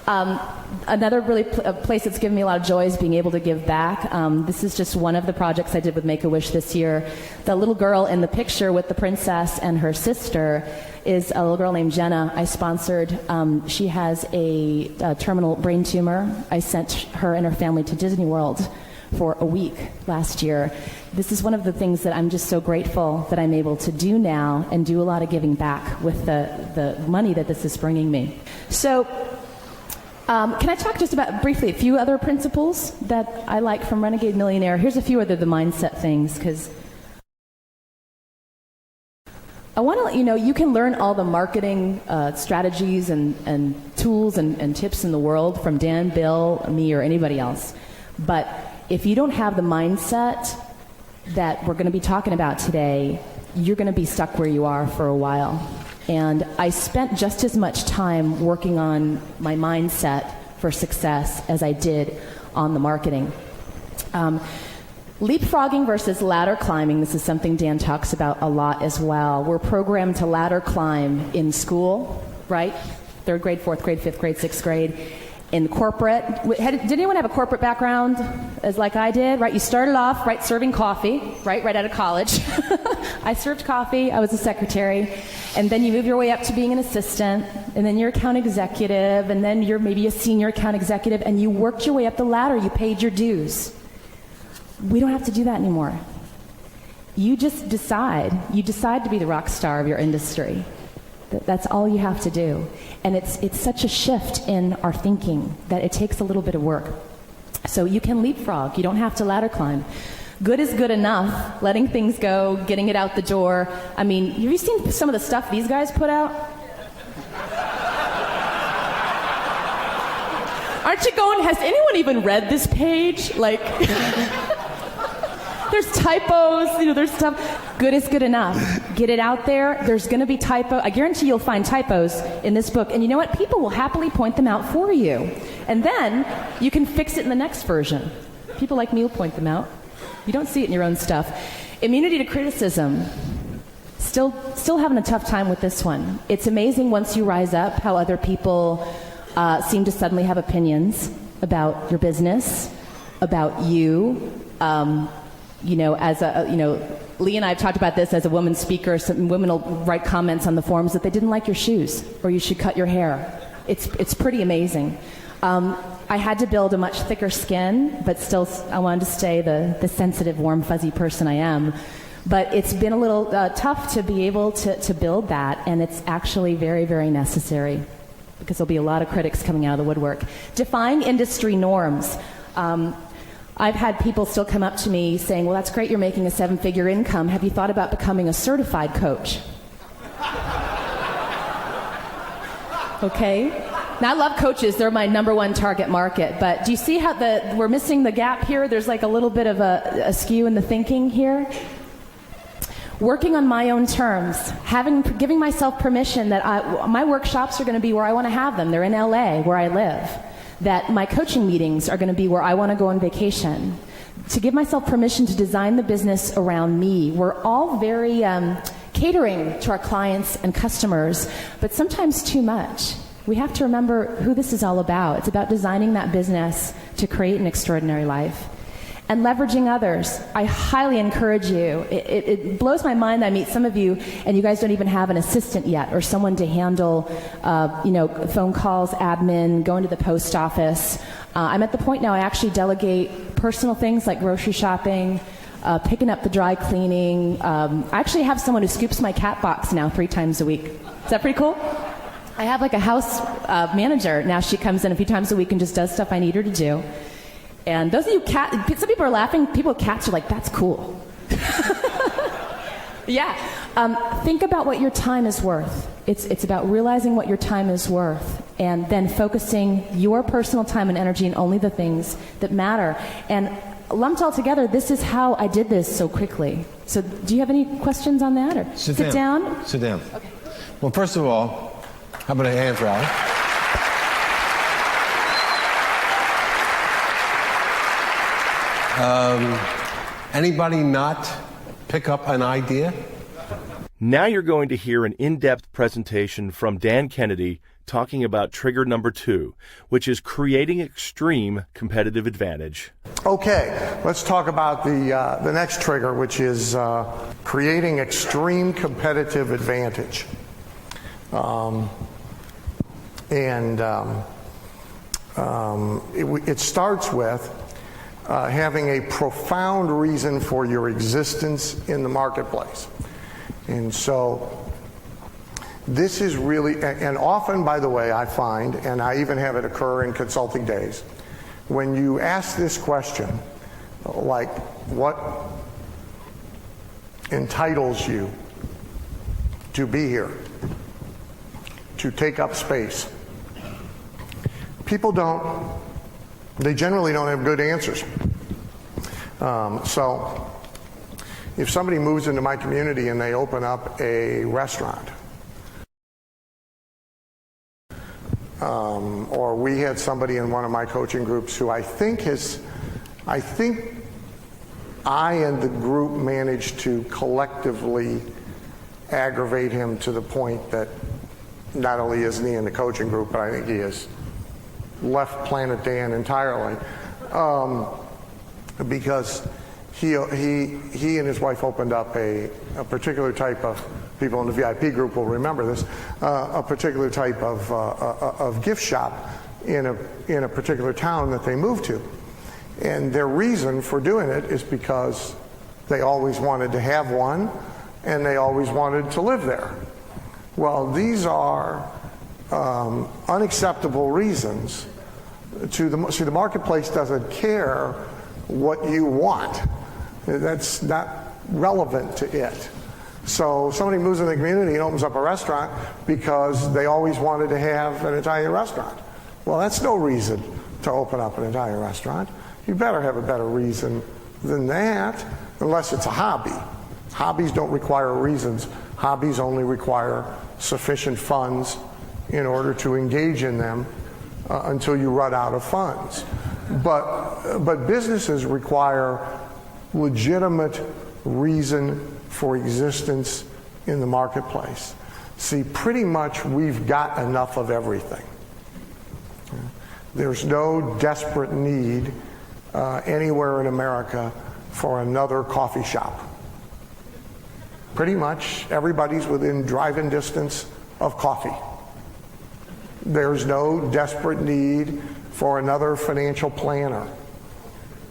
Another really place that's given me a lot of joy is being able to give back. This is just one of the projects I did with Make-A-Wish this year. The little girl in the picture with the princess and her sister is a little girl named Jenna. I sponsored. She has a terminal brain tumor. I sent her and her family to Disney World for a week last year. This is one of the things that I'm just so grateful that I'm able to do now, and do a lot of giving back with the money that this is bringing me. So can I talk just about briefly a few other principles that I like from Renegade Millionaire? Here's a few other the mindset things, because I want to let you know you can learn all the marketing strategies and tools and tips in the world from Dan, Bill, me, or anybody else. But if you don't have the mindset that we're going to be talking about today, you're going to be stuck where you are for a while. And I spent just as much time working on my mindset for success as I did on the marketing. Leapfrogging versus ladder climbing, this is something Dan talks about a lot as well. We're programmed to ladder climb in school, right? 3rd grade, 4th grade, 5th grade, 6th grade. In corporate, did anyone have a corporate background as like I did, right? You started off, right, serving coffee, right out of college. I served coffee, I was a secretary, and then you move your way up to being an assistant, and then you're account executive, and then you're maybe a senior account executive, and you worked your way up the ladder, you paid your dues. We don't have to do that anymore. You just decide to be the rock star of your industry. That's all you have to do. And it's such a shift in our thinking that it takes a little bit of work. So you can leapfrog. You don't have to ladder climb. Good is good enough. Letting things go, getting it out the door. I mean, have you seen some of the stuff these guys put out? Aren't you going, has anyone even read this page? Like, there's typos, there's stuff. Good is good enough. Get it out there. There's going to be typo. I guarantee you'll find typos in this book. And you know what? People will happily point them out for you. And then you can fix it in the next version. People like me will point them out. You don't see it in your own stuff. Immunity to criticism. Still having a tough time with this one. It's amazing once you rise up how other people seem to suddenly have opinions about your business, about you. Lee and I have talked about this as a woman speaker. Some women will write comments on the forums that they didn't like your shoes or you should cut your hair. It's pretty amazing. I had to build a much thicker skin, but still I wanted to stay the sensitive, warm, fuzzy person I am. But it's been a little tough to be able to build that, and it's actually very, very necessary because there'll be a lot of critics coming out of the woodwork. Defying industry norms. I've had people still come up to me saying, well, that's great, you're making a 7-figure income. Have you thought about becoming a certified coach? Okay. Now, I love coaches. They're my #1 target market. But do you see how we're missing the gap here? There's like a little bit of a skew in the thinking here. Working on my own terms, giving myself permission that my workshops are going to be where I want to have them. They're in LA, where I live. That my coaching meetings are going to be where I want to go on vacation. To give myself permission to design the business around me. We're all very catering to our clients and customers, but sometimes too much. We have to remember who this is all about. It's about designing that business to create an extraordinary life. And leveraging others. I highly encourage you. It blows my mind. I meet some of you, and you guys don't even have an assistant yet, or someone to handle, phone calls, admin, going to the post office. I'm at the point now I actually delegate personal things like grocery shopping, picking up the dry cleaning. I actually have someone who scoops my cat box now 3 times a week. Is that pretty cool? I have like a house manager. Now she comes in a few times a week and just does stuff I need her to do. And those of you some people are laughing. People with cats are like, that's cool. Yeah. Think about what your time is worth. It's about realizing what your time is worth and then focusing your personal time and energy in only the things that matter. And lumped all together, this is how I did this so quickly. So do you have any questions on that? Or sit down? Sit down. Okay. Well, first of all, how about a hand for Alex? Anybody not pick up an idea? Now you're going to hear an in-depth presentation from Dan Kennedy talking about trigger number 2, which is creating extreme competitive advantage. Okay, let's talk about the next trigger, which is creating extreme competitive advantage. It starts with having a profound reason for your existence in the marketplace. And so this is really, and often, by the way, I find, and I even have it occur in consulting days, when you ask this question, like, what entitles you to be here, to take up space? People they generally don't have good answers. So if somebody moves into my community and they open up a restaurant, or we had somebody in one of my coaching groups who I think I and the group managed to collectively aggravate him to the point that not only isn't he in the coaching group, but I think he has left Planet Dan entirely, because he and his wife opened up a particular type of, people in the VIP group will remember this, a particular type of gift shop in a particular town that they moved to. And their reason for doing it is because they always wanted to have one and they always wanted to live there. Well, these are unacceptable reasons. See, the marketplace doesn't care what you want. That's not relevant to it. So somebody moves in the community and opens up a restaurant because they always wanted to have an Italian restaurant. Well, that's no reason to open up an Italian restaurant. You better have a better reason than that, unless it's a hobby. Hobbies don't require reasons. Hobbies only require sufficient funds in order to engage in them until you run out of funds. But businesses require legitimate reason for existence in the marketplace. See, pretty much we've got enough of everything. There's no desperate need anywhere in America for another coffee shop. Pretty much everybody's within driving distance of coffee. There's no desperate need for another financial planner.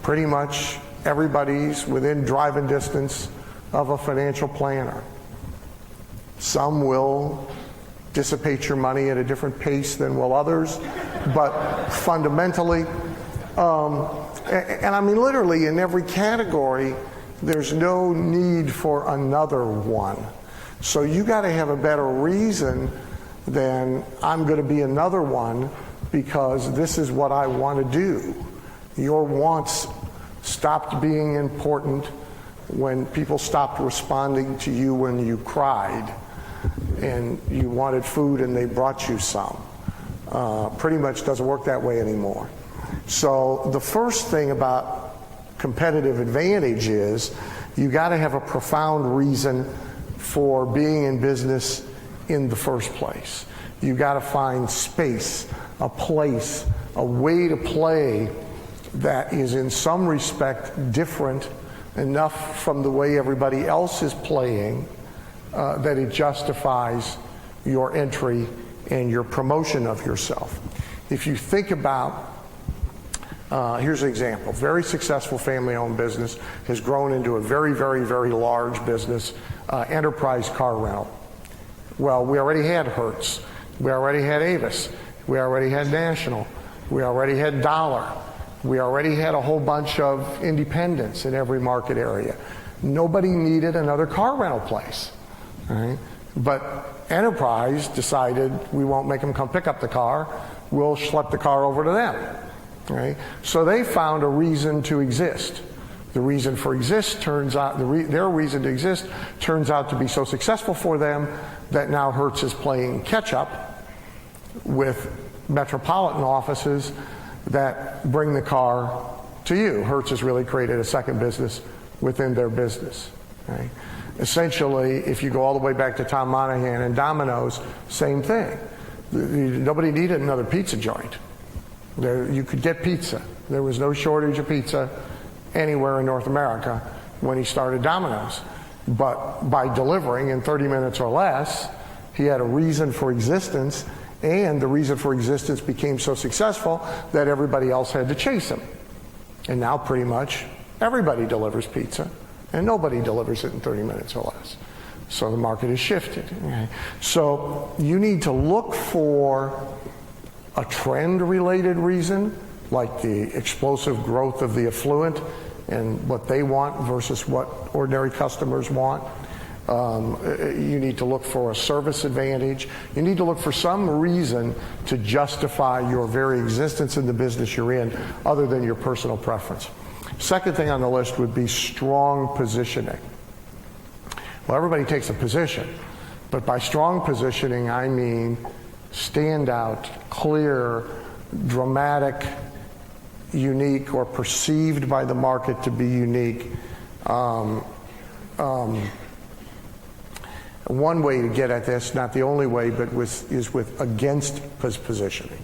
Pretty much everybody's within driving distance of a financial planner. Some will dissipate your money at a different pace than will others, but fundamentally, and I mean literally in every category, there's no need for another one. So you got to have a better reason than I'm going to be another one because this is what I want to do. Your wants stopped being important when people stopped responding to you when you cried and you wanted food and they brought you some. Pretty much doesn't work that way anymore. So the first thing about competitive advantage is you got to have a profound reason for being in business in the first place. You got to find space, a place, a way to play that is in some respect different enough from the way everybody else is playing that it justifies your entry and your promotion of yourself. If you think about, here's an example, very successful family-owned business has grown into a very, very, very large business, enterprise car rental. Well, we already had Hertz, we already had Avis, we already had National, we already had Dollar, we already had a whole bunch of independents in every market area. Nobody needed another car rental place, right? But Enterprise decided we won't make them come pick up the car, we'll schlep the car over to them, right? So they found a reason to exist. The reason for exist turns out, their reason to exist turns out to be so successful for them that now Hertz is playing catch up with metropolitan offices that bring the car to you. Hertz has really created a second business within their business, right? Essentially, if you go all the way back to Tom Monahan and Domino's, same thing. Nobody needed another pizza joint. You could get pizza. There was no shortage of pizza anywhere in North America when he started Domino's. But by delivering in 30 minutes or less, he had a reason for existence, and the reason for existence became so successful that everybody else had to chase him. And now pretty much everybody delivers pizza, and nobody delivers it in 30 minutes or less. So the market has shifted. Okay? So you need to look for a trend-related reason, like the explosive growth of the affluent and what they want versus what ordinary customers want. You need to look for a service advantage. You need to look for some reason to justify your very existence in the business you're in other than your personal preference. Second thing on the list would be strong positioning. Well, everybody takes a position, but by strong positioning I mean standout, clear, dramatic, unique, or perceived by the market to be unique. One way to get at this, not the only way, but is with against positioning.